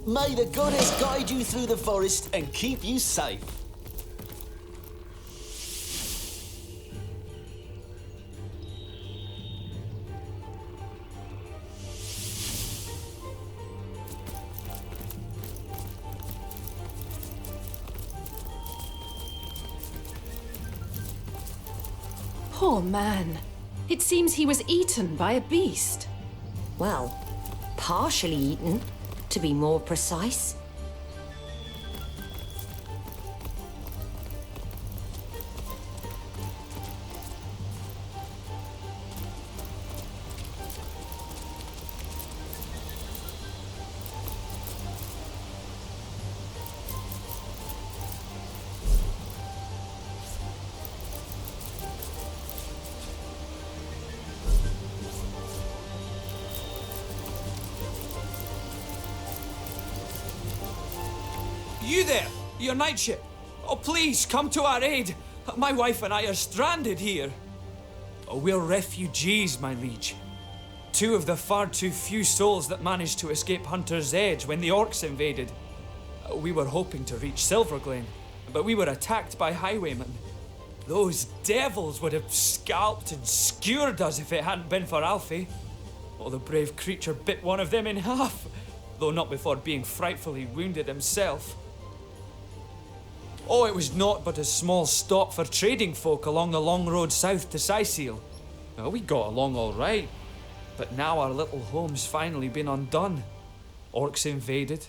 May the goddess guide you through the forest and keep you safe. Poor man. It seems he was eaten by a beast. Well, partially eaten, to be more precise. You there! Your night ship! Oh, please, come to our aid! My wife and I are stranded here! Oh, we're refugees, my liege. Two of the far too few souls that managed to escape Hunter's Edge when the orcs invaded. We were hoping to reach Silverglen, but we were attacked by highwaymen. Those devils would have scalped and skewered us if it hadn't been for Alfie. Oh, the brave creature bit one of them in half, though not before being frightfully wounded himself. Oh, it was naught but a small stop for trading folk along the long road south to Sicil. Well, we got along all right, but now our little home's finally been undone. Orcs invaded,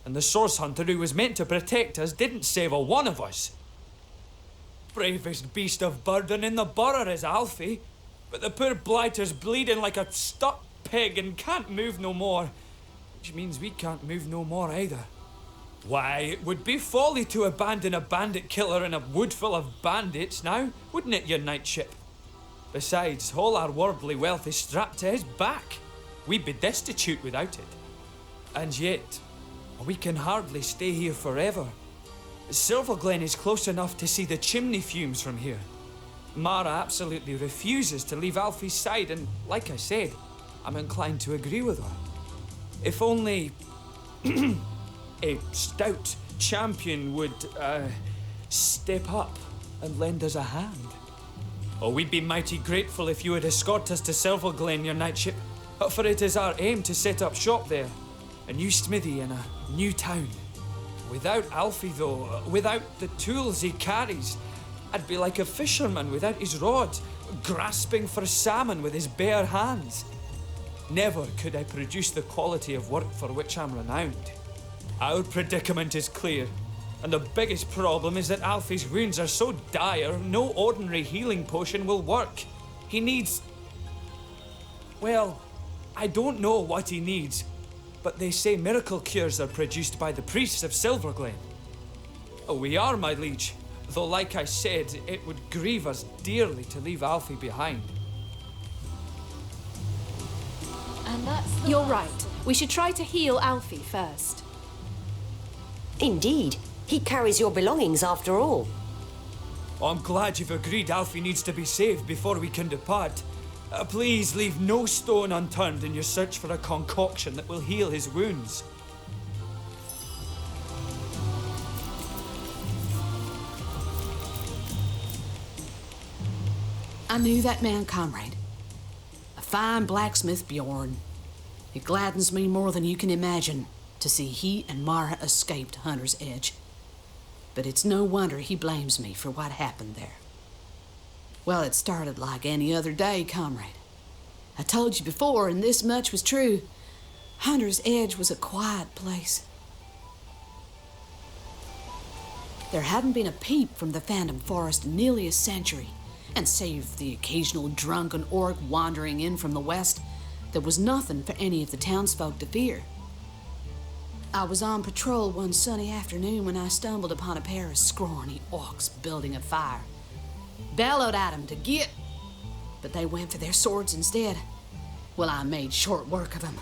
and the source hunter who was meant to protect us didn't save a one of us. Bravest beast of burden in the borough is Alfie, but the poor blighter's bleeding like a stuck pig and can't move no more, which means we can't move no more either. Why, it would be folly to abandon a bandit killer in a wood full of bandits now, wouldn't it, your night ship? Besides, all our worldly wealth is strapped to his back. We'd be destitute without it. And yet, we can hardly stay here forever. Silverglen is close enough to see the chimney fumes from here. Mara absolutely refuses to leave Alfie's side, and like I said, I'm inclined to agree with her. If only a stout champion would, step up and lend us a hand. Oh, we'd be mighty grateful if you would escort us to Silverglen, your night ship, for it is our aim to set up shop there, a new smithy in a new town. Without Alfie, though, without the tools he carries, I'd be like a fisherman without his rod, grasping for salmon with his bare hands. Never could I produce the quality of work for which I'm renowned. Our predicament is clear, and the biggest problem is that Alfie's wounds are so dire, no ordinary healing potion will work. He needs... well, I don't know what he needs, but they say miracle cures are produced by the priests of Silverglen. Oh, we are, my liege, though like I said, it would grieve us dearly to leave Alfie behind. And that's You're right. We should try to heal Alfie first. Indeed. He carries your belongings after all. I'm glad you've agreed Alfie needs to be saved before we can depart. Please leave no stone unturned in your search for a concoction that will heal his wounds. I knew that man, comrade. A fine blacksmith, Bjorn. It gladdens me more than you can imagine to see he and Mara escaped Hunter's Edge. But it's no wonder he blames me for what happened there. Well, it started like any other day, comrade. I told you before, and this much was true. Hunter's Edge was a quiet place. There hadn't been a peep from the Phantom Forest in nearly a century, and save the occasional drunken orc wandering in from the west, there was nothing for any of the townsfolk to fear. I was on patrol one sunny afternoon when I stumbled upon a pair of scrawny orcs building a fire. Bellowed at them to get, but they went for their swords instead. Well, I made short work of them,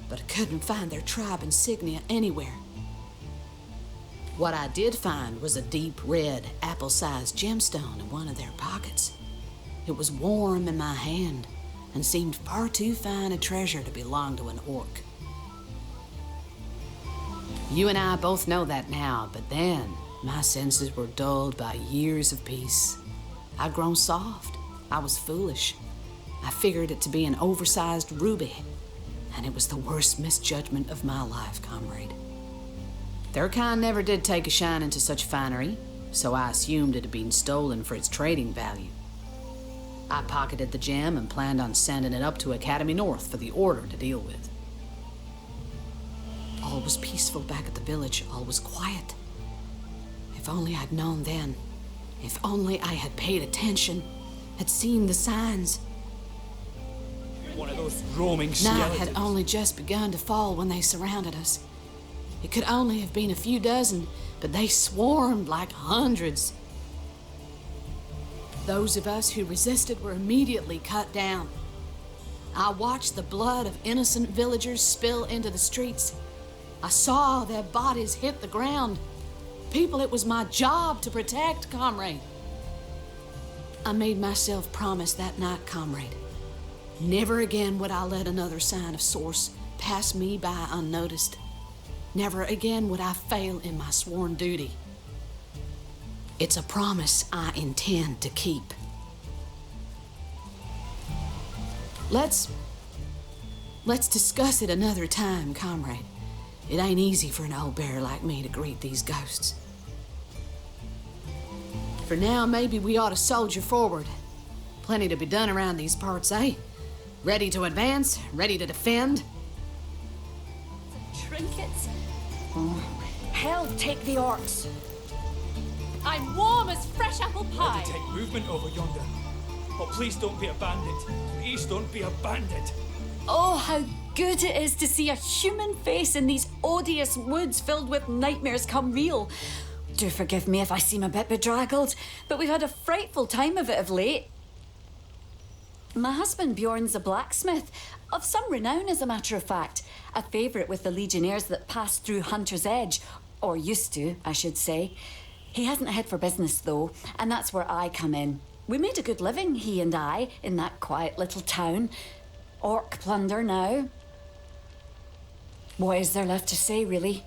but I couldn't find their tribe insignia anywhere. What I did find was a deep red, apple-sized gemstone in one of their pockets. It was warm in my hand and seemed far too fine a treasure to belong to an orc. You and I both know that now, but then my senses were dulled by years of peace. I'd grown soft. I was foolish. I figured it to be an oversized ruby, and it was the worst misjudgment of my life, comrade. Their kind never did take a shine into such finery, so I assumed it had been stolen for its trading value. I pocketed the gem and planned on sending it up to Academy North for the Order to deal with. All was peaceful back at the village, all was quiet. If only I'd known then. If only I had paid attention, had seen the signs. One of those roaming Night skeletons. had only just begun to fall when they surrounded us. It could only have been a few dozen, but they swarmed like hundreds. Those of us who resisted were immediately cut down. I watched the blood of innocent villagers spill into the streets. I saw their bodies hit the ground. People it was my job to protect, comrade. I made myself promise that night, comrade. Never again would I let another sign of source pass me by unnoticed. Never again would I fail in my sworn duty. It's a promise I intend to keep. Let's discuss it another time, comrade. It ain't easy for an old bear like me to greet these ghosts. For now, maybe we ought to soldier forward. Plenty to be done around these parts, eh? Ready to advance? Ready to defend? Trinkets? Hell, take the orcs. I'm warm as fresh apple pie. Detect movement over yonder. Oh, please don't be abandoned. Please don't be abandoned. Oh, how good it is to see a human face in these odious woods filled with nightmares come real. Do forgive me if I seem a bit bedraggled, but we've had a frightful time of it of late. My husband Bjorn's a blacksmith, of some renown as a matter of fact, a favourite with the Legionnaires that passed through Hunter's Edge, or used to, I should say. He hasn't a head for business though, and that's where I come in. We made a good living, he and I, in that quiet little town. Orc plunder now. What is there left to say, really?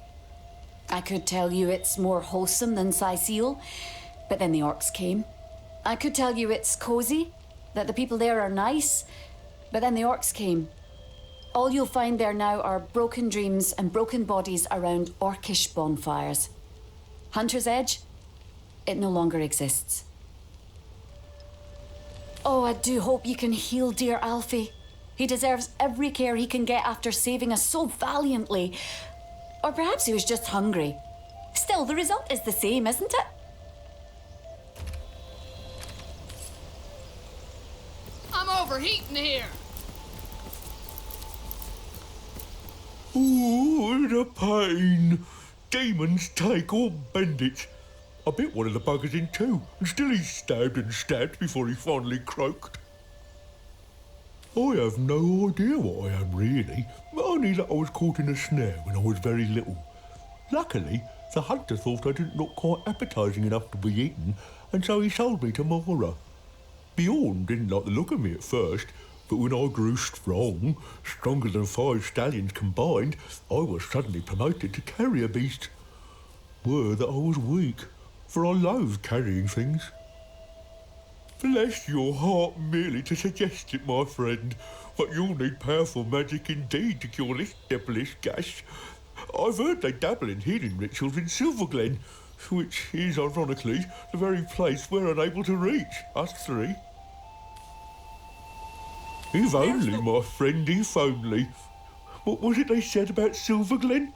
I could tell you it's more wholesome than Sicile, but then the orcs came. I could tell you it's cosy, that the people there are nice, but then the orcs came. All you'll find there now are broken dreams and broken bodies around orcish bonfires. Hunter's Edge, it no longer exists. Oh, I do hope you can heal dear Alfie. He deserves every care he can get after saving us so valiantly. Or perhaps he was just hungry. Still, the result is the same, isn't it? I'm overheating here. Ooh, the pain. Demons take all bandits. I bit one of the buggers in two, and still he stabbed and stabbed before he finally croaked. I have no idea what I am really, only that I was caught in a snare when I was very little. Luckily, the hunter thought I didn't look quite appetising enough to be eaten, and so he sold me to Mara. Bjorn didn't like the look of me at first, but when I grew strong, stronger than 5 stallions combined, I was suddenly promoted to carrier beast. Were that I was weak, for I loathed carrying things. Bless your heart merely to suggest it, my friend, but you'll need powerful magic indeed to cure this devilish gash. I've heard they dabble in healing rituals in Silverglen, which is, ironically, the very place we're unable to reach, us three. If only, my friend, if only. What was it they said about Silverglen?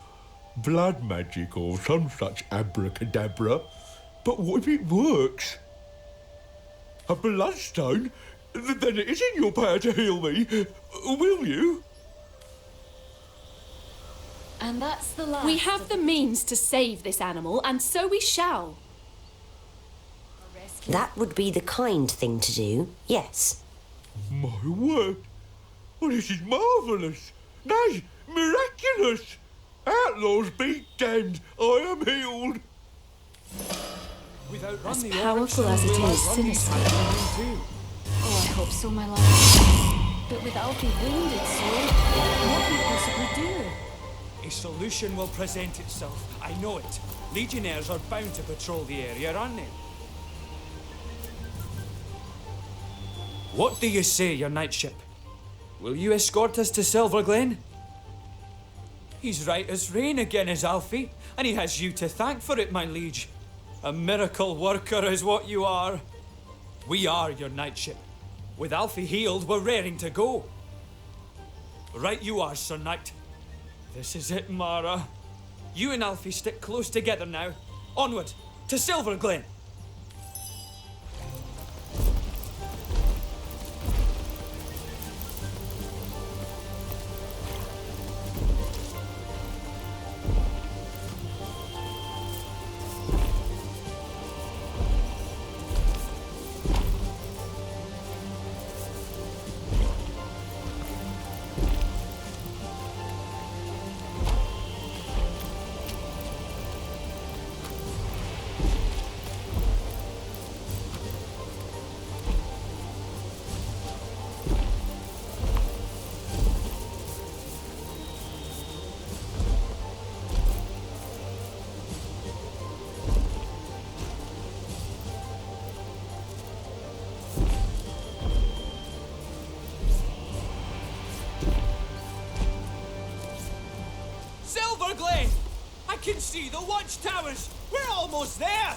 Blood magic or some such abracadabra. But what if it works? A bloodstone? Then it is in your power to heal me. Will you? And that's the last. We have the means to save this animal, and so we shall. That would be the kind thing to do, yes. My word. Well, this is marvellous. Nay, miraculous. Outlaws be damned. I am healed. As powerful as it is sinister. Oh, I hope so, my love. But with Alfie wounded so, what can we possibly do? A solution solution will present itself. I know it. Legionnaires are bound to patrol the area, aren't they? What do you say, your knightship? Will you escort us to Silverglen? He's right as rain again, is Alfie, and he has you to thank for it, my liege. A miracle worker is what you are. We are your knightship. With Alfie healed, we're raring to go. Right you are, Sir Knight. This is it, Mara. You and Alfie stick close together now. Onward, to Silverglen. Silverglen! I can see the watchtowers! We're almost there!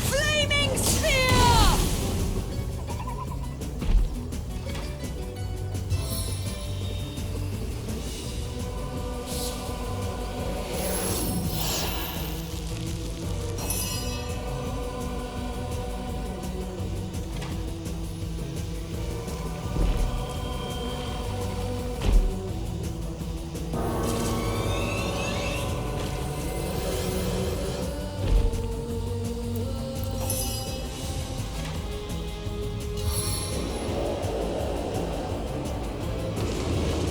Flaming spear!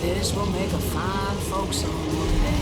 This will make a fine folk song one day.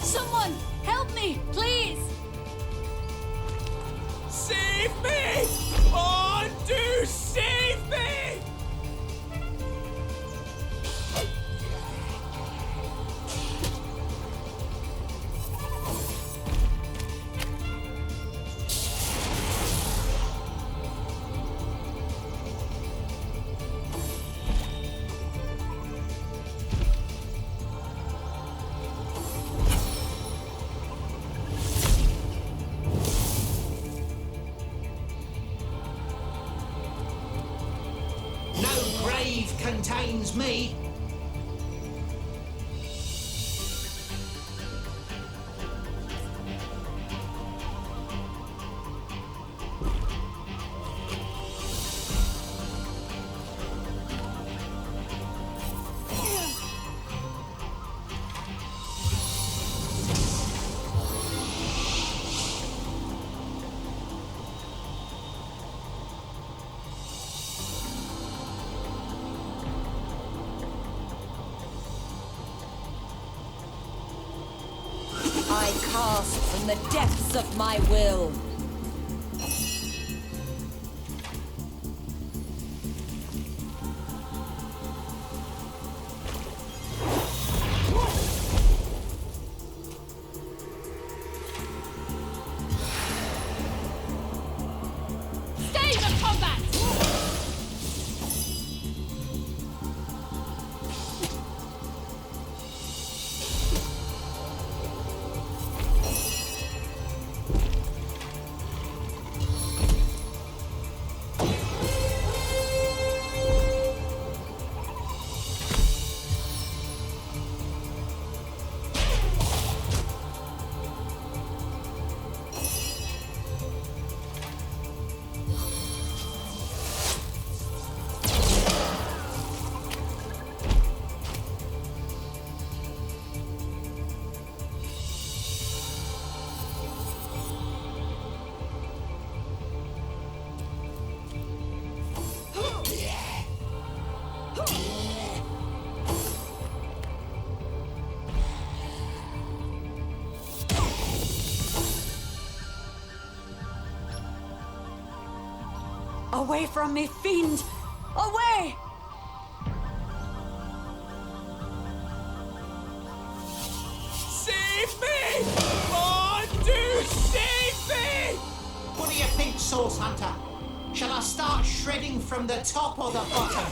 Someone, help me, please! Save me! Oh, do save me! Contains me. from the depths of my will. Stay the combat! Away from me, fiend! Away! Save me! Oh, do save me! What do you think, Source Hunter? Shall I start shredding from the top or the bottom?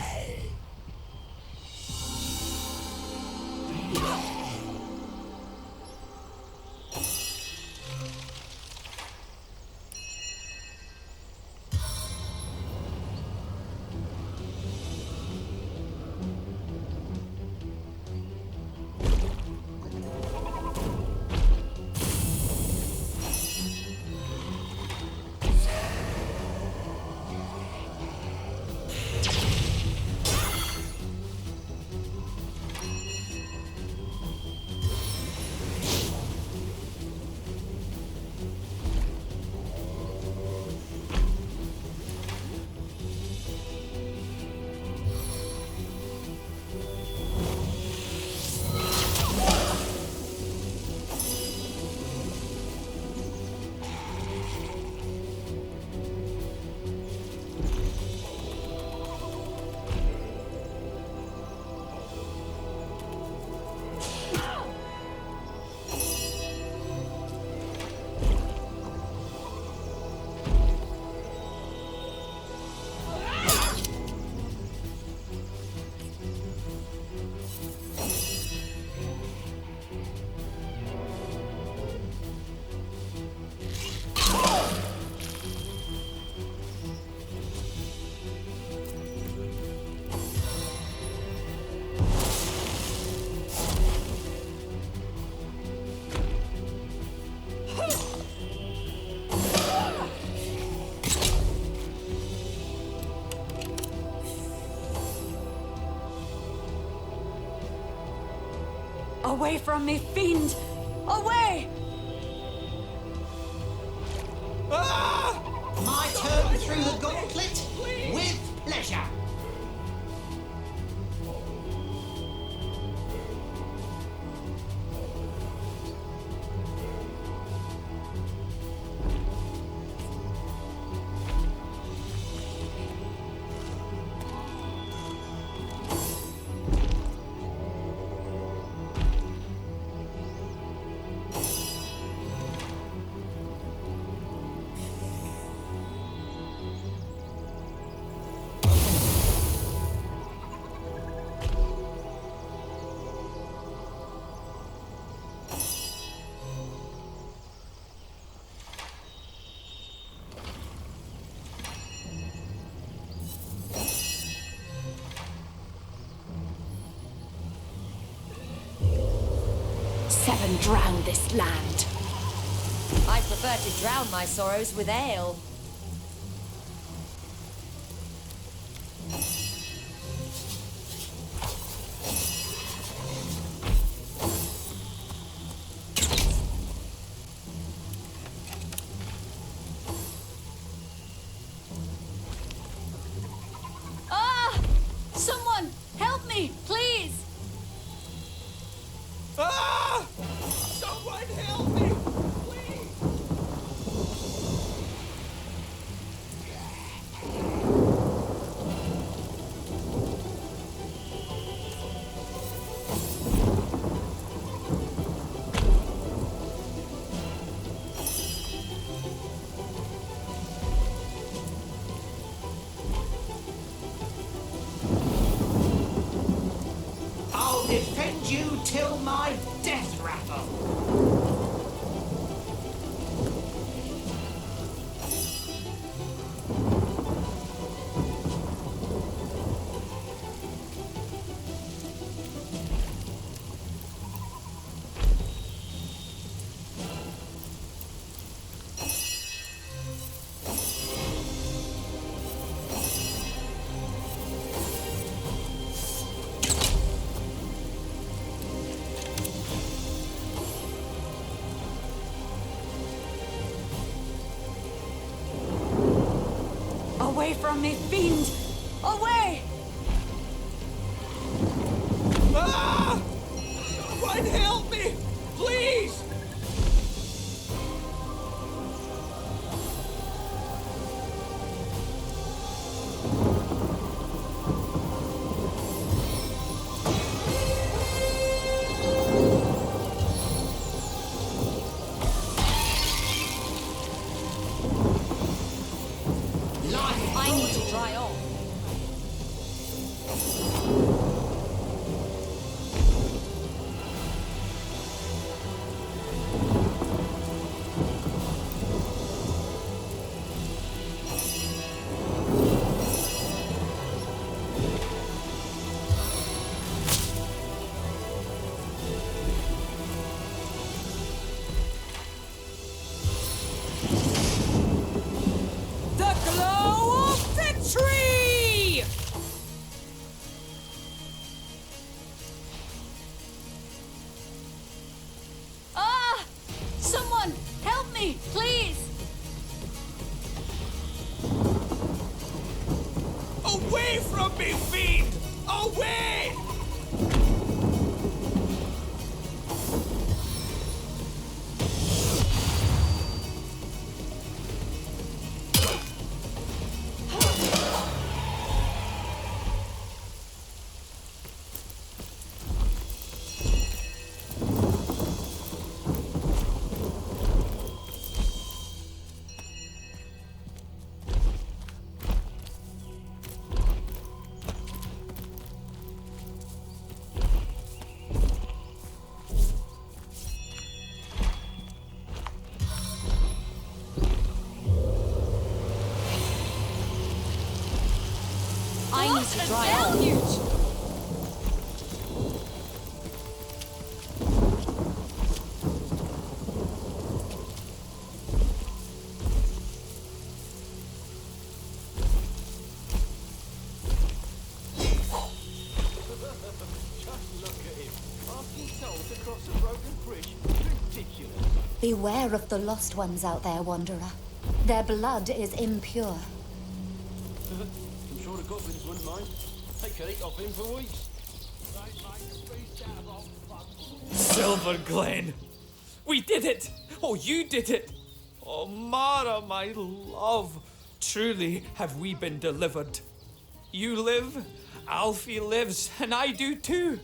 Away from me, fiend! Away! My turn through the gauntlet? With pleasure. Seven drown this land. I prefer to drown my sorrows with ale. Ah! Someone, help me, please! Ah! Someone help me, please! defend you till my death rattle. Away from me, fiend! Away! Ah! Someone help me! Please! I need to dry off. The glow of victory! Ah! Someone, help me, please! Away from me, fiend! Away! I need to dry off. Beware of the lost ones out there, Wanderer. Their blood is impure. I'm sure the goblins wouldn't mind. They could eat off him for weeks. Silverglen! We did it! Oh, you did it! Oh, Mara, my love! Truly have we been delivered. You live, Alfie lives, and I do too.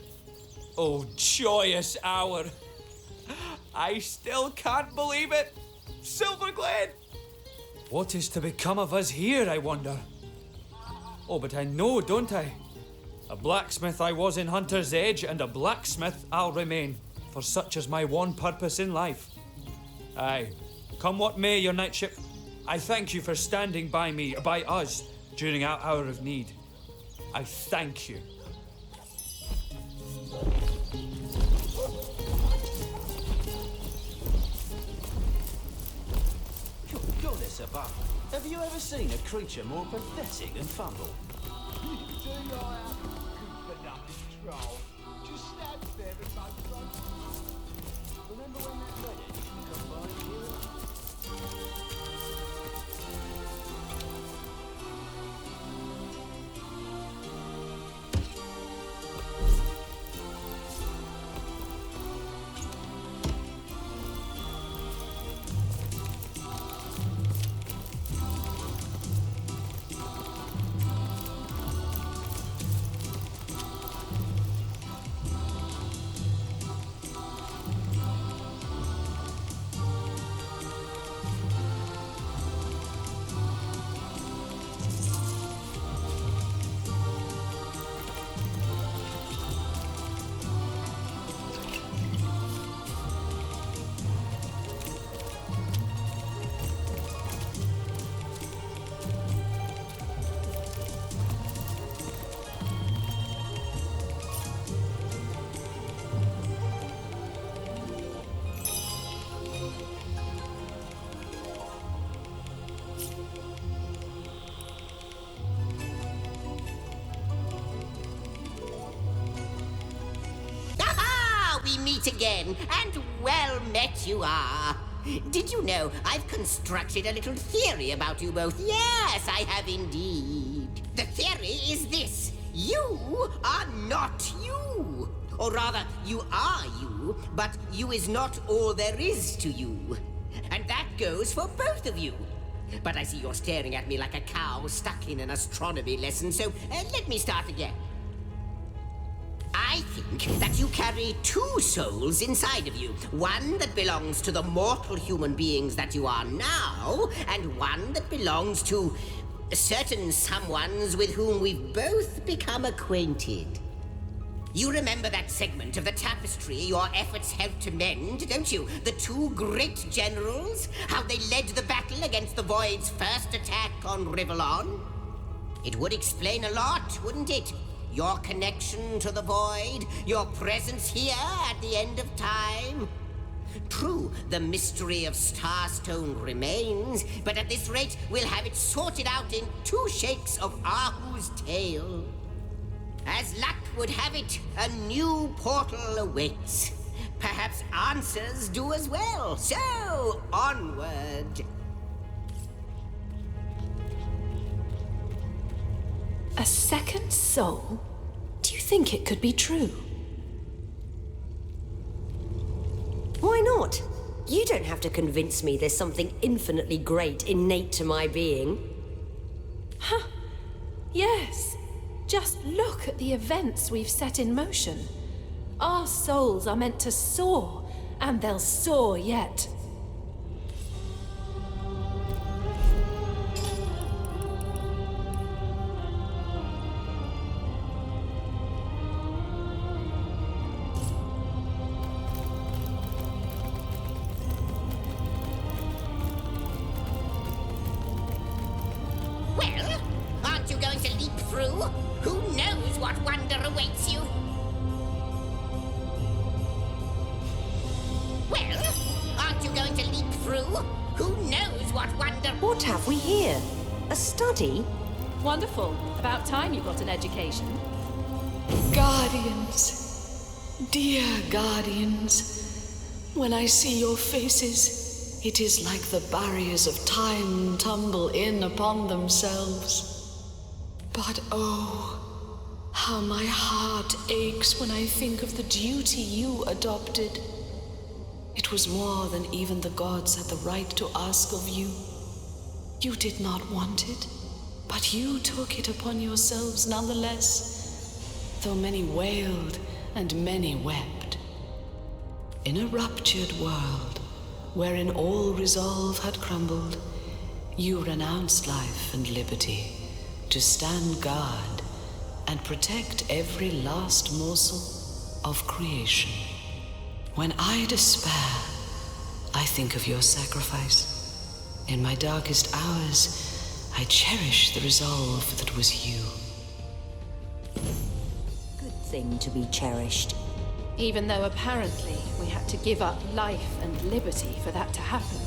Oh, joyous hour! I still can't believe it! Silverglen! What is to become of us here, I wonder? Oh, but I know, don't I? A blacksmith I was in Hunter's Edge, and a blacksmith I'll remain, for such is my one purpose in life. Aye, come what may, your knightship, I thank you for standing by me, by us, during our hour of need. I thank you. Goddess above, have you ever seen a creature more pathetic than Fumble? Remember when that lady used to come by here? meet again, and well met you are. Did you know I've constructed a little theory about you both? Yes, I have indeed. The theory is this. You are not you. Or rather, you are you, but you is not all there is to you. And that goes for both of you. But I see you're staring at me like a cow stuck in an astronomy lesson, so let me start again. I think that you carry two souls inside of you. One that belongs to the mortal human beings that you are now, and one that belongs to certain someones with whom we've both become acquainted. You remember that segment of the tapestry your efforts helped to mend, don't you? The two great generals? How they led the battle against the Void's first attack on Rivellon? It would explain a lot, wouldn't it? Your connection to the Void, your presence here at the end of time. True, the mystery of Starstone remains, but at this rate, we'll have it sorted out in 2 shakes of Ahu's tail. As luck would have it, a new portal awaits. Perhaps answers do as well. So, onward. A second soul? Do you think it could be true? Why not? You don't have to convince me there's something infinitely great innate to my being. Huh. Yes. Just look at the events we've set in motion. Our souls are meant to soar, and they'll soar yet. Well, aren't you going to leap through? Who knows what wonder awaits you? Well, aren't you going to leap through? Who knows what wonder... What have we here? A study? Wonderful. About time you got an education. Guardians, dear guardians, when I see your faces, it is like the barriers of time tumble in upon themselves. But oh, how my heart aches when I think of the duty you adopted. It was more than even the gods had the right to ask of you. You did not want it, but you took it upon yourselves nonetheless, though many wailed and many wept. In a ruptured world, wherein all resolve had crumbled, you renounced life and liberty to stand guard and protect every last morsel of creation. When I despair, I think of your sacrifice. In my darkest hours, I cherish the resolve that was you. Good thing to be cherished. Even though apparently we had to give up life and liberty for that to happen.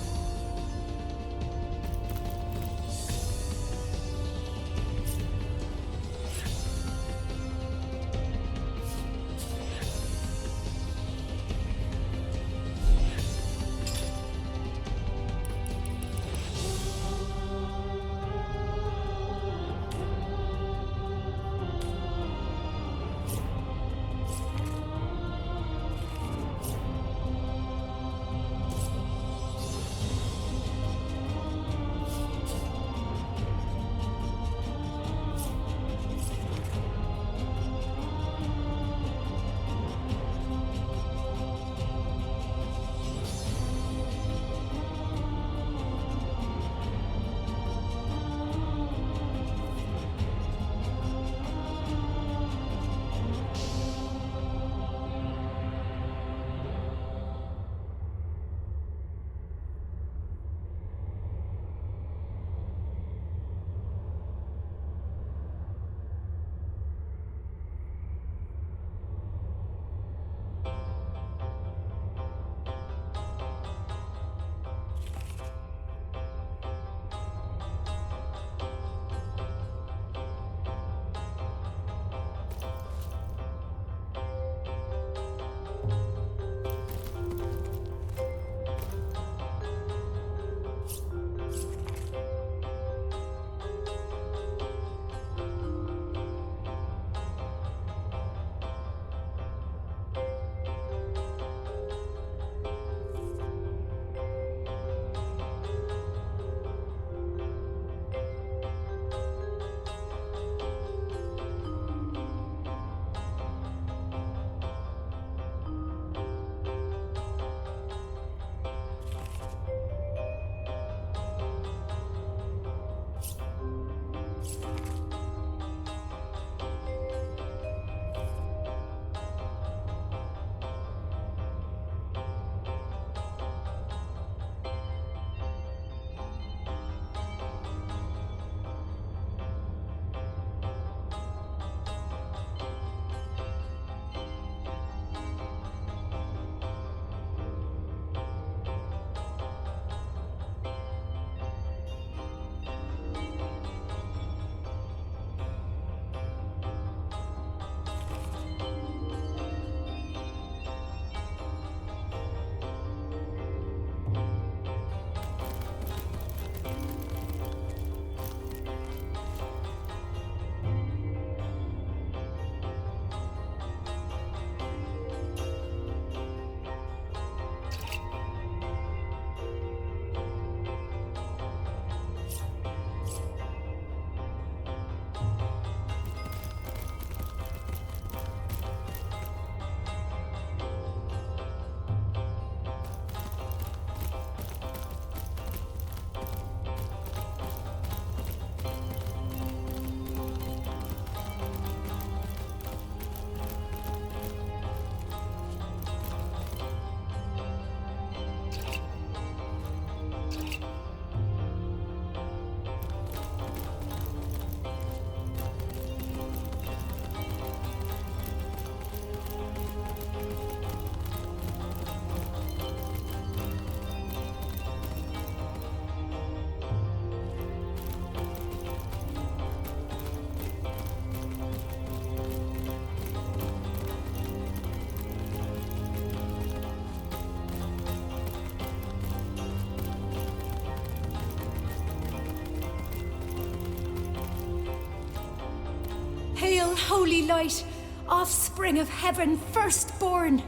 unholy light, offspring of heaven, firstborn.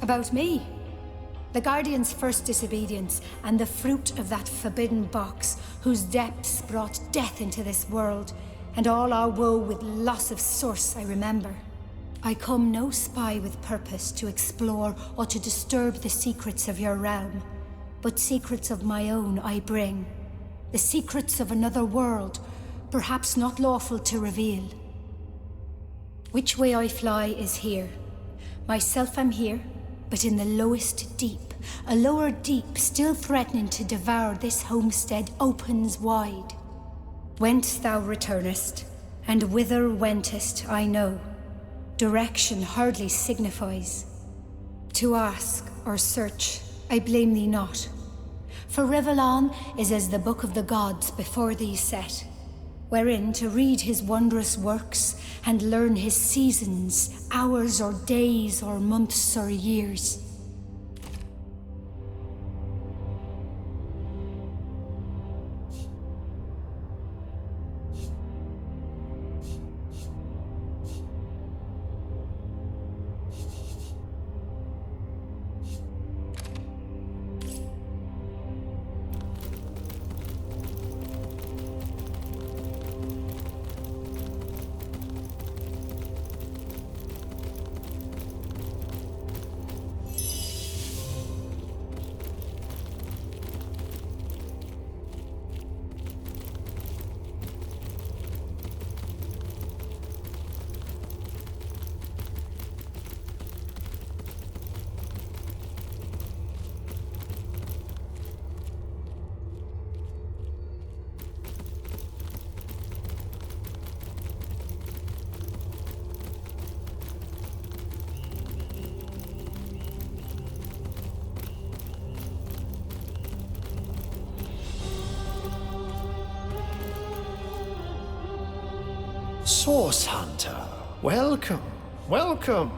About me. The Guardian's first disobedience, and the fruit of that forbidden box, whose depths brought death into this world, and all our woe with loss of source, I remember. I come no spy with purpose to explore or to disturb the secrets of your realm, but secrets of my own I bring. The secrets of another world, perhaps not lawful to reveal. Which way I fly is here. Myself am here, but in the lowest deep. A lower deep still threatening to devour this homestead opens wide. Whence thou returnest, and whither wentest, I know. Direction hardly signifies. To ask or search, I blame thee not. For Rivellon is as the book of the gods before thee set, wherein to read his wondrous works and learn his seasons, hours or days or months or years. Source Hunter, welcome, welcome.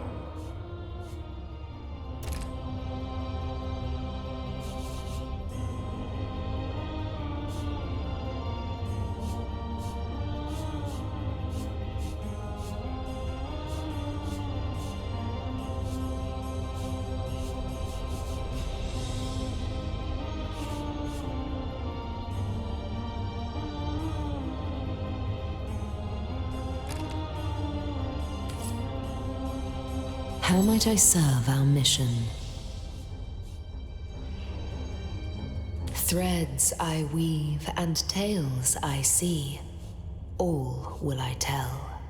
How might I serve our mission? Threads I weave and tales I see, all will I tell.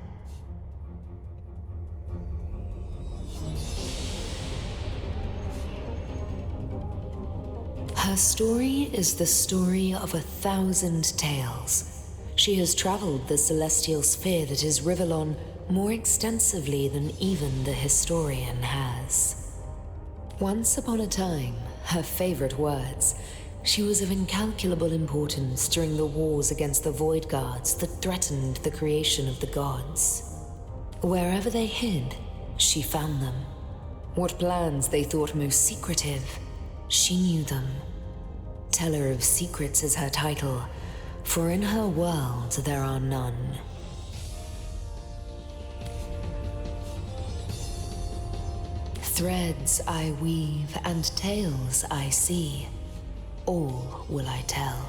Her story is the story of 1,000 tales. She has traveled the celestial sphere that is Rivellon more extensively than even the historian has. Once upon a time, her favorite words, she was of incalculable importance during the wars against the Void Guards that threatened the creation of the gods. Wherever they hid, she found them. What plans they thought most secretive, she knew them. Teller of Secrets is her title, for in her world there are none. Threads I weave and tales I see, all will I tell.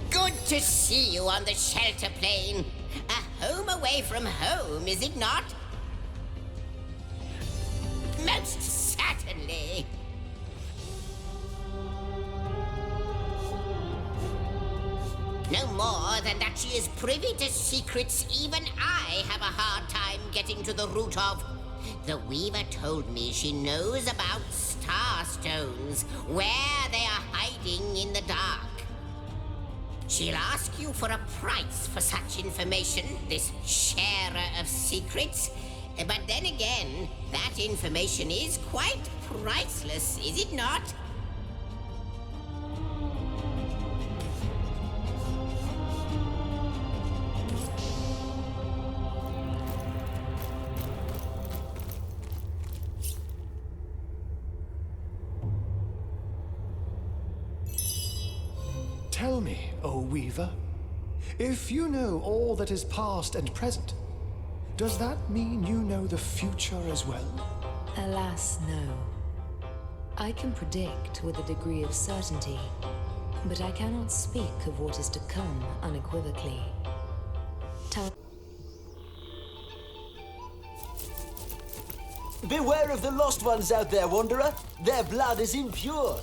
Good to see you on the shelter plane. A home away from home, is it not? Most certainly. No more than that she is privy to secrets even I have a hard time getting to the root of. The Weaver told me she knows about starstones, where they are hiding in the dark. She'll ask you for a price for such information, this sharer of secrets. But then again, that information is quite priceless, is it not? Tell me, O Weaver? If you know all that is past and present, does that mean you know the future as well? Alas, no. I can predict with a degree of certainty, but I cannot speak of what is to come unequivocally. Beware of the lost ones out there, Wanderer. Their blood is impure.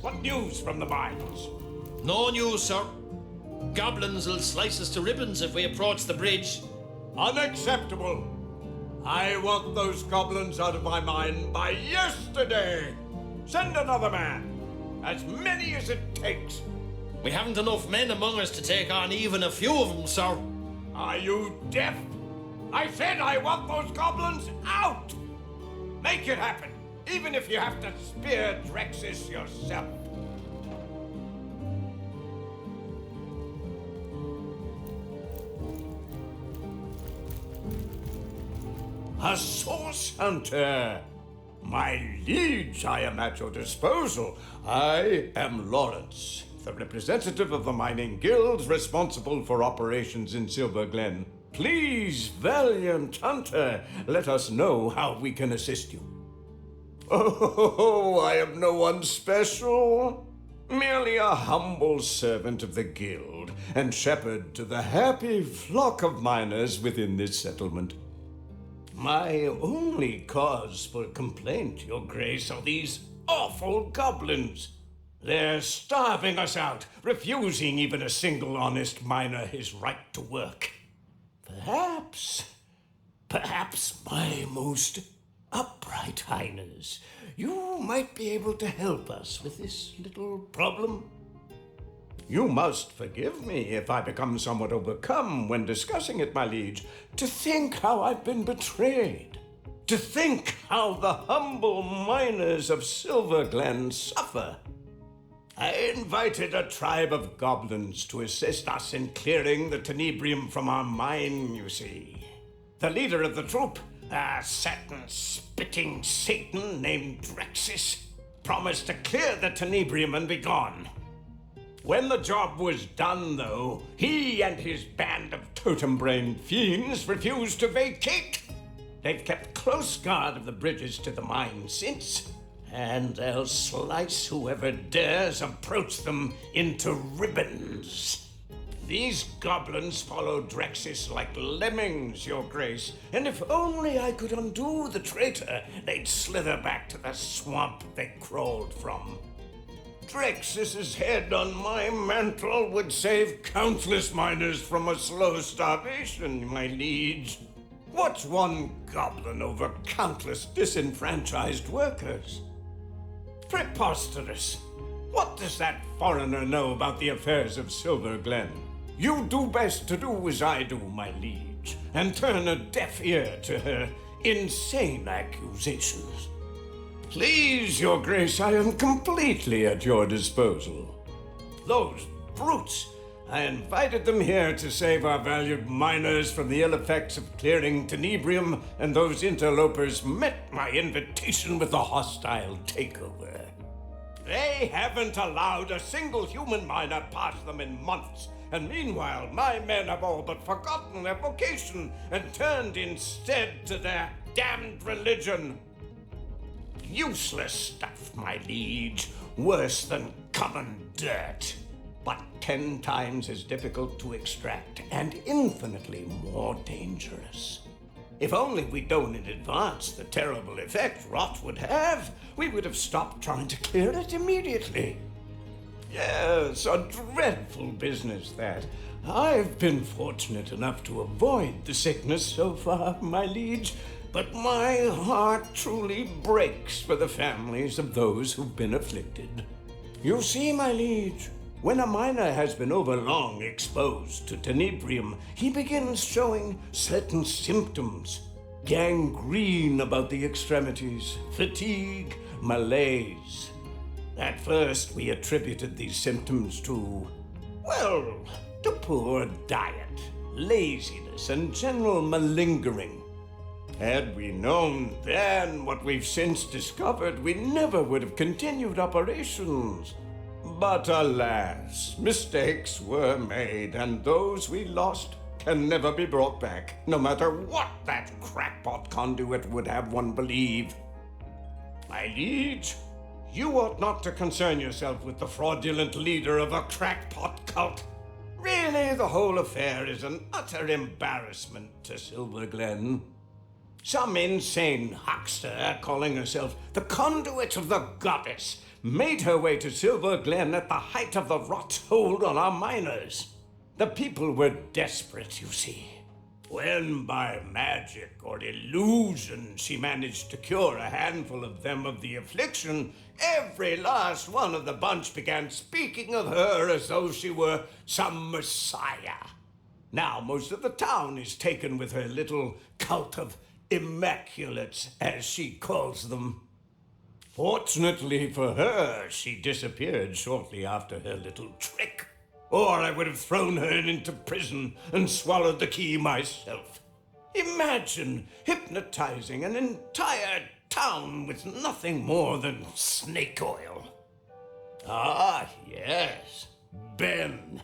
What news from the mines? No news, sir. Goblins will slice us to ribbons if we approach the bridge. Unacceptable. I want those goblins out of my mine by yesterday. Send another man. As many as it takes. We haven't enough men among us to take on even a few of them, sir. Are you deaf? I said I want those goblins out! Make it happen, even if you have to spear Drexis yourself. A source hunter! My liege, I am at your disposal. I am Lawrence, the representative of the mining guilds responsible for operations in Silverglen. Please, valiant hunter, let us know how we can assist you. Oh, I am no one special. Merely a humble servant of the guild and shepherd to the happy flock of miners within this settlement. My only cause for complaint, Your Grace, are these awful goblins. They're starving us out, refusing even a single honest miner his right to work. Perhaps, my most upright highness, you might be able to help us with this little problem. You must forgive me if I become somewhat overcome when discussing it, my liege. To think how I've been betrayed. To think how the humble miners of Silverglen suffer. I invited a tribe of goblins to assist us in clearing the tenebrium from our mine, you see. The leader of the troop, a satin-spitting Satan named Drexis, promised to clear the tenebrium and be gone. When the job was done, though, he and his band of totem-brained fiends refused to vacate. They've kept close guard of the bridges to the mine since, and they'll slice whoever dares approach them into ribbons. These goblins follow Drexis like lemmings, Your Grace, and if only I could undo the traitor, they'd slither back to the swamp they crawled from. Drexis's head on my mantle would save countless miners from a slow starvation, my liege. What's one goblin over countless disenfranchised workers? Preposterous. What does that foreigner know about the affairs of Silverglen? You do best to do as I do, my liege, and turn a deaf ear to her insane accusations. Please, Your Grace, I am completely at your disposal. Those brutes, I invited them here to save our valued miners from the ill effects of clearing tenebrium, and those interlopers met my invitation with a hostile takeover. They haven't allowed a single human miner past them in months, and meanwhile my men have all but forgotten their vocation and turned instead to their damned religion. Useless stuff, my liege, worse than common dirt, but 10 times as difficult to extract and infinitely more dangerous. If only we'd known in advance the terrible effect rot would have, we would have stopped trying to clear it immediately. Yes, a dreadful business that. I've been fortunate enough to avoid the sickness so far, my liege, but my heart truly breaks for the families of those who've been afflicted. You see, my liege, when a miner has been overlong exposed to tenebrium, he begins showing certain symptoms. Gangrene about the extremities, fatigue, malaise. At first, we attributed these symptoms to, well, to poor diet, laziness, and general malingering. Had we known then what we've since discovered, we never would have continued operations. But alas, mistakes were made, and those we lost can never be brought back, no matter what that crackpot conduit would have one believe. My liege, you ought not to concern yourself with the fraudulent leader of a crackpot cult. Really, the whole affair is an utter embarrassment to Silverglen. Some insane huckster calling herself the conduit of the goddess made her way to Silverglen at the height of the rot hold on our miners. The people were desperate, you see. When by magic or illusion she managed to cure a handful of them of the affliction, every last one of the bunch began speaking of her as though she were some messiah. Now most of the town is taken with her little cult of immaculates, as she calls them. Fortunately for her, she disappeared shortly after her little trick. Or I would have thrown her into prison and swallowed the key myself. Imagine hypnotizing an entire town with nothing more than snake oil. Ah, yes, Ben.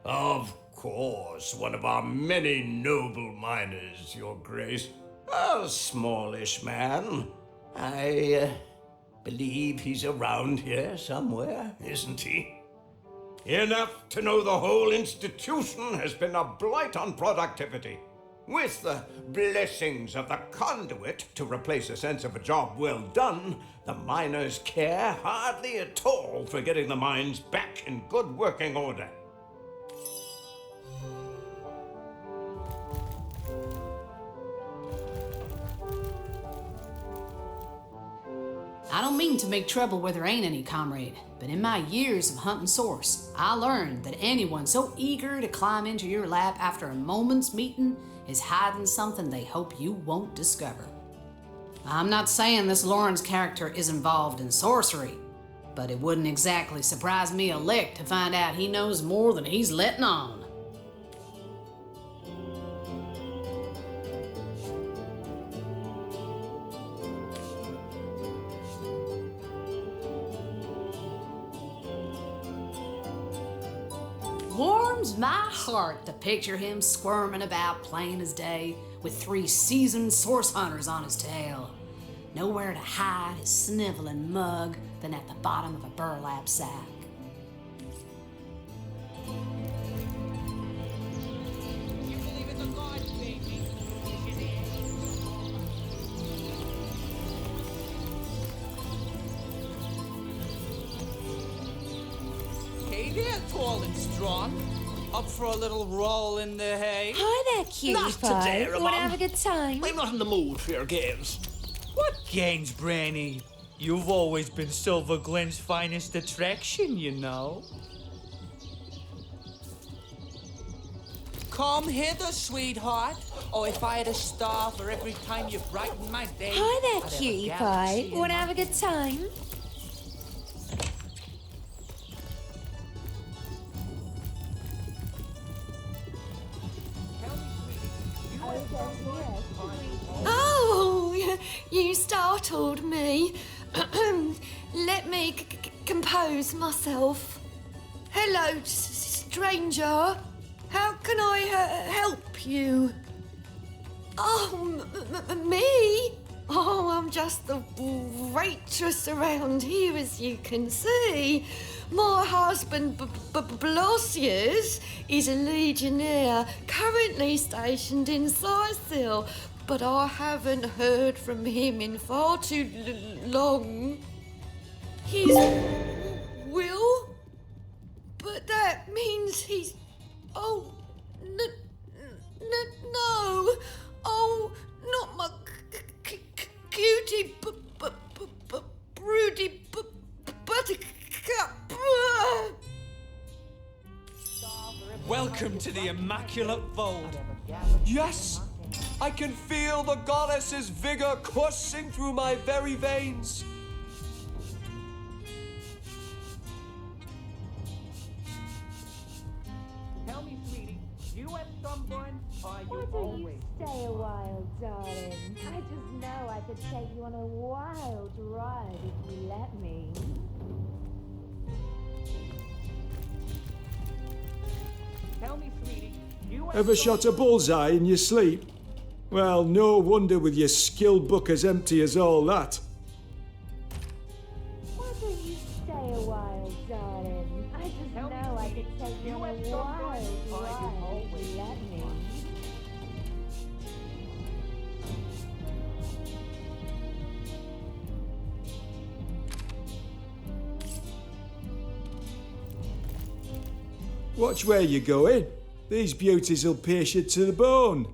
Of course, one of our many noble miners, Your Grace. A smallish man. I believe he's around here somewhere, isn't he? Enough to know the whole institution has been a blight on productivity. With the blessings of the conduit to replace a sense of a job well done, the miners care hardly at all for getting the mines back in good working order. I don't mean to make trouble where there ain't any, comrade, but in my years of hunting source, I learned that anyone so eager to climb into your lap after a moment's meeting is hiding something they hope you won't discover. I'm not saying this Lawrence character is involved in sorcery, but it wouldn't exactly surprise me a lick to find out he knows more than he's letting on. Warms my heart to picture him squirming about plain as day with 3 seasoned source hunters on his tail. Nowhere to hide his sniveling mug than at the bottom of a burlap sack. Hey there, tall and strong. Up for a little roll in the hay? Hi there, cutie Not pie. today, Wanna Ramon. have a good time? I'm not in the mood for your games. What games, Branny? You've always been Silverglen's finest attraction, you know. Come hither, sweetheart. Oh, if I had a star for every time you brighten my day. Hi there, I'd have a cutie pie. galaxy in Wanna my- have a good time? Oh, you startled me. Let me compose myself. Hello, stranger. How can I help you? Oh, me? Oh, I'm just the waitress around here, as you can see. My husband, Blosius, is a Legionnaire currently stationed in Sicil. but I haven't heard from him in far too long. His will? But that means he's... Oh, no. Oh, not my cutie, broody buttercup. Welcome to the Immaculate Fold. Yes! I can feel the goddess's vigor coursing through my very veins. Tell me, sweetie, you have sunburn, or you Why don't always... you stay a while, darling? I just know I could take you on a wild ride if you let me. Tell me, sweetie, you have Ever shot a bullseye in your sleep? Well, no wonder with your skill book as empty as all that. Why don't you stay a while, darling? I just know I could take you on a wild ride if you let me. Watch where you're going. These beauties will pierce you to the bone.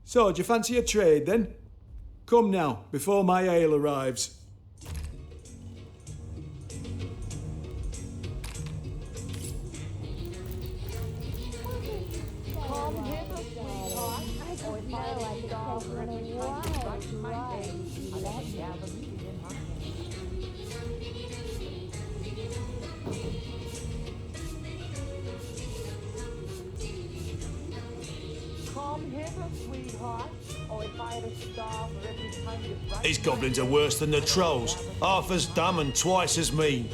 So, do you fancy a trade then? Come now, before my ale arrives. Come hither, sweetheart, or if I had a star for every time you brighten my day, I'd have a galaxy in my hand. Come hither, sweetheart, or if I had a star for every time you brighten These goblins are worse than the trolls. Half as dumb and twice as mean.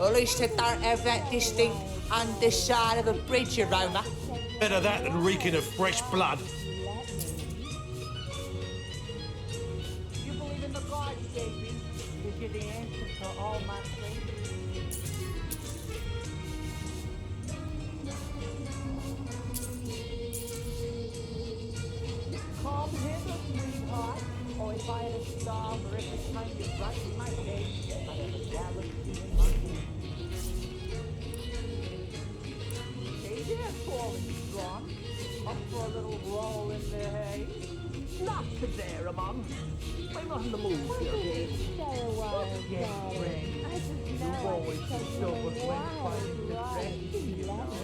At least they don't have that distinct underside of a bridge aroma. Better that than reeking of fresh blood. You believe in the gods, Davy? Is you the answer to all my prayers? Come hither, sweetheart, or if I had a star for every time you brighten my day, I'd have a galaxy in my hand. Hey there, tall and strong, up for a little roll in the hay. Not there among. I'm not in the mood here, Dave. Stay a while, Yes, darling. Ray. I just You've know I always could take been you so on a good when wild finding the ride rest, if you you let know. me.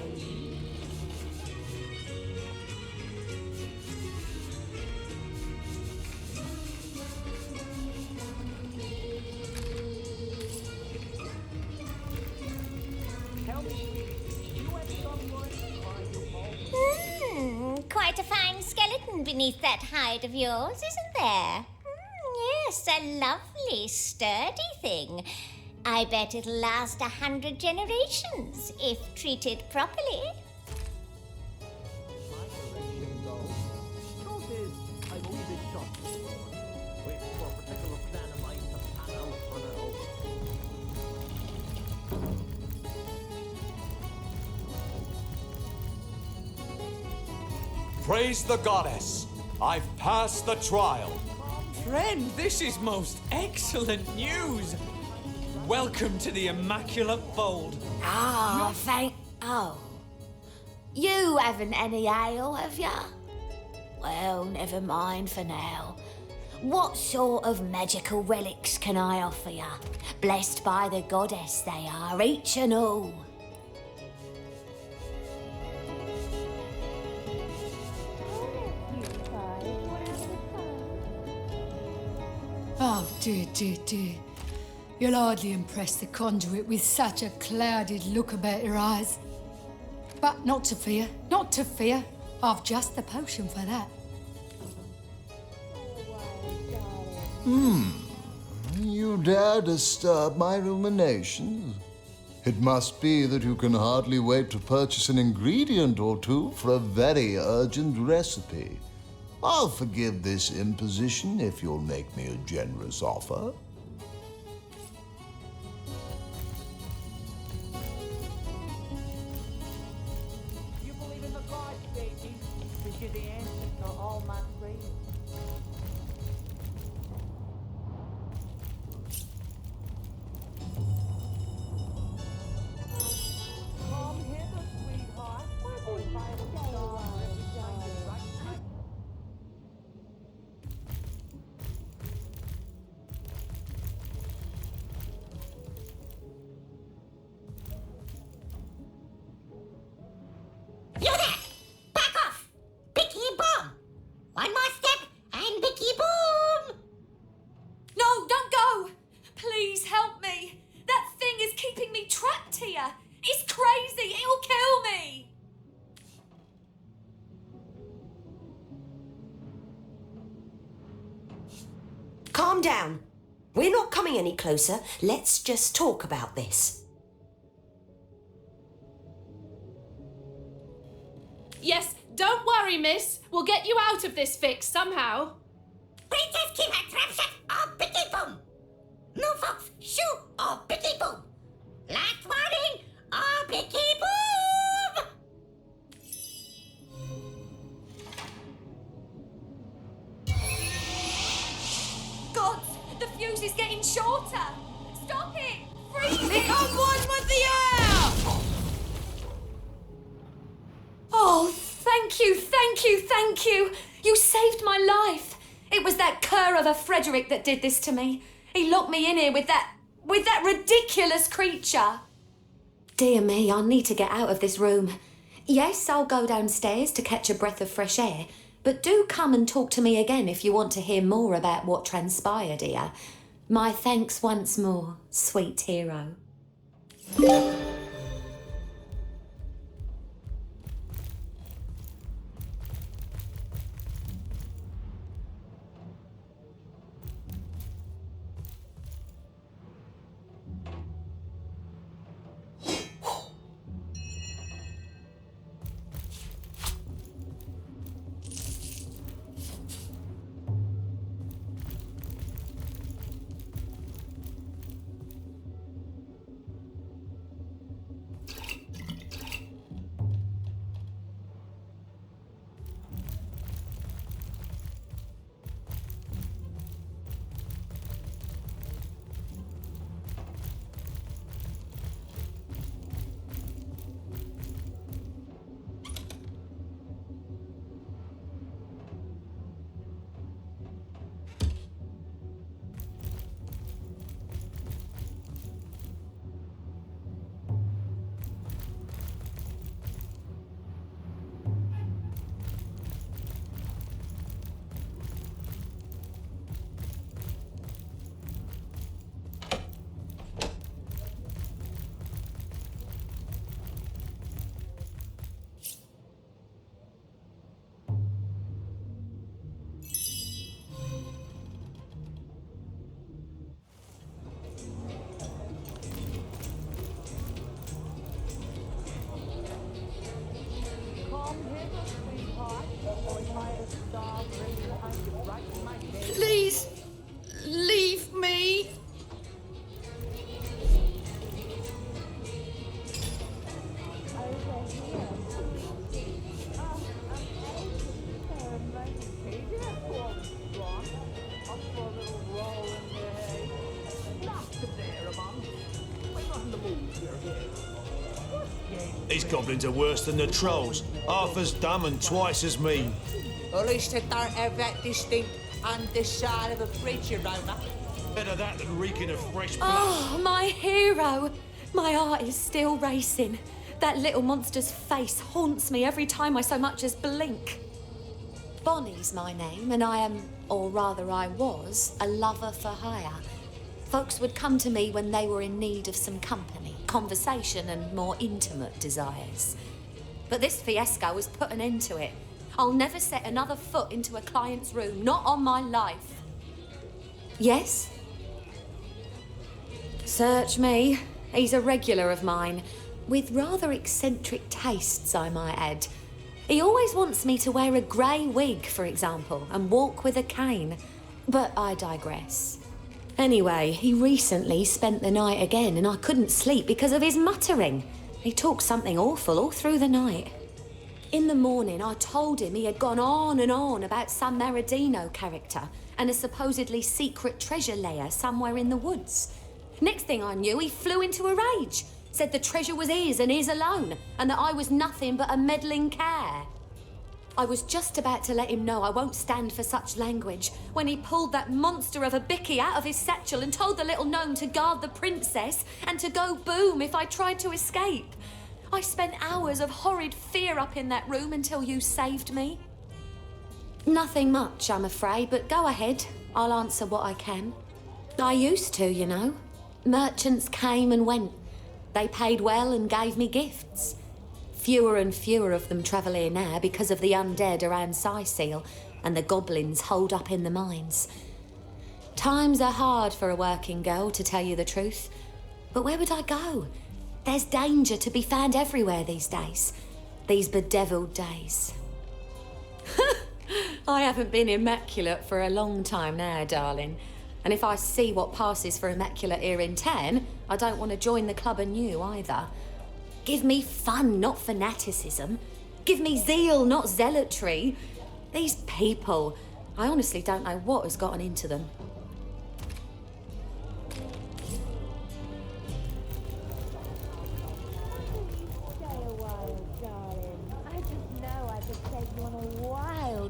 Tell me, sweetie, you have someone, or you always... Quite a fine skeleton beneath that hide of yours, isn't there? Yes, a lovely, sturdy thing. I bet it'll last 100 generations, if treated properly. Truth is, I've only been shot before, waiting for a particular plan of mine to pan out on an oak. Praise the goddess. I've passed the trial. Friend, this is most excellent news. Welcome to the Immaculate Fold. Ah, thank... Oh. You haven't any ale, have ya? Well, never mind for now. What sort of magical relics can I offer ya? Blessed by the goddess they are, each and all. Oh, dear. You'll hardly impress the conduit with such a clouded look about your eyes. But not to fear. I've just the potion for that. You dare disturb my ruminations? It must be that you can hardly wait to purchase an ingredient or two for a very urgent recipe. I'll forgive this imposition if you'll make me a generous offer. You believe in the gods, baby, because you're the answer to all my prayers. bit closer. Let's just talk about this. Yes, don't worry, miss. We'll get you out of this fix somehow. Princess keep her trap shut or Bicky boom. No folks, shoot or Bicky boom. Last warning or Bicky boom. God, the fuse is getting shorter. Stop it! Freeze it! Become one with the air! Oh, thank you, thank you, thank you. You saved my life. It was that cur of a Frederick that did this to me. He locked me in here with that ridiculous creature. Dear me, I need to get out of this room. Yes, I'll go downstairs to catch a breath of fresh air, but do come and talk to me again if you want to hear more about what transpired here. My thanks once more, sweet hero. Please, leave me. These goblins are worse than the trolls. Half as dumb and twice as mean. At least they don't have that distinct underside of a bridge aroma. Better that than reeking of fresh blood. Oh, my hero! My heart is still racing. That little monster's face haunts me every time I so much as blink. Bonnie's my name, and I am, or rather I was, a lover for hire. Folks would come to me when they were in need of some company, conversation, and more intimate desires. But this fiasco has put an end to it. I'll never set another foot into a client's room, not on my life. Yes? Search me. He's a regular of mine, with rather eccentric tastes, I might add. He always wants me to wear a grey wig, for example, and walk with a cane. But I digress. Anyway, he recently spent the night again, and I couldn't sleep because of his muttering. He talked something awful all through the night. In the morning, I told him he had gone on and on about some Meridino character and a supposedly secret treasure lair somewhere in the woods. Next thing I knew, he flew into a rage, said the treasure was his and his alone, and that I was nothing but a meddling care. I was just about to let him know I won't stand for such language when he pulled that monster of a Bicky out of his satchel and told the little gnome to guard the princess and to go boom if I tried to escape. I spent hours of horrid fear up in that room until you saved me. Nothing much, I'm afraid, but go ahead. I'll answer what I can. I used to, you know. Merchants came and went. They paid well and gave me gifts. Fewer and fewer of them travel here now because of the undead around Seal and the goblins holed up in the mines. Times are hard for a working girl, to tell you the truth. But where would I go? There's danger to be found everywhere these days. These bedeviled days. I haven't been immaculate for a long time now, darling. And if I see what passes for immaculate here in town, I don't want to join the club anew either. Give me fun, not fanaticism. Give me zeal, not zealotry. These people, I honestly don't know what has gotten into them.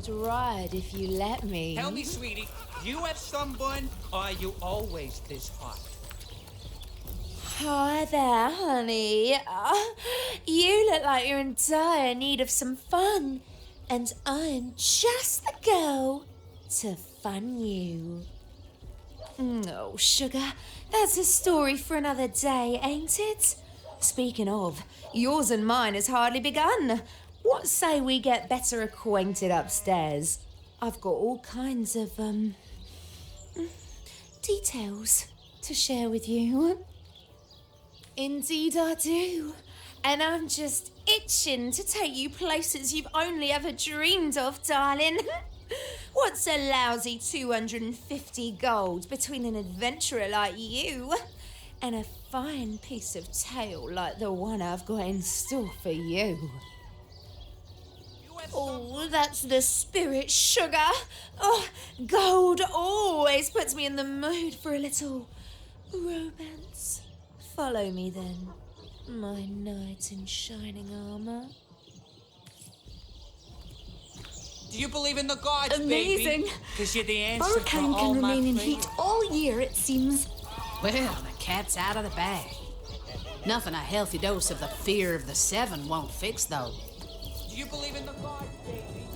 Ride if you let me. Tell me, sweetie, do you have sunburn, or are you always this hot? Hi there, honey. You look like you're in dire need of some fun, and I'm just the girl to fun you. No, sugar, that's a story for another day, ain't it? Speaking of, yours and mine has hardly begun. What say we get better acquainted upstairs? I've got all kinds of, details to share with you. Indeed I do. And I'm just itching to take you places you've only ever dreamed of, darling. What's a lousy 250 gold between an adventurer like you and a fine piece of tale like the one I've got in store for you? Oh, that's the spirit, sugar. Oh, gold always puts me in the mood for a little romance. Follow me then, my knight in shining armor. Do you believe in the gods, Amazing. baby? Because you're the answer to all can my remain in prayers. heat all year, it seems. Well, the cat's out of the bag. Nothing a healthy dose of the fear of the seven won't fix, though. Do you believe in the gods, baby?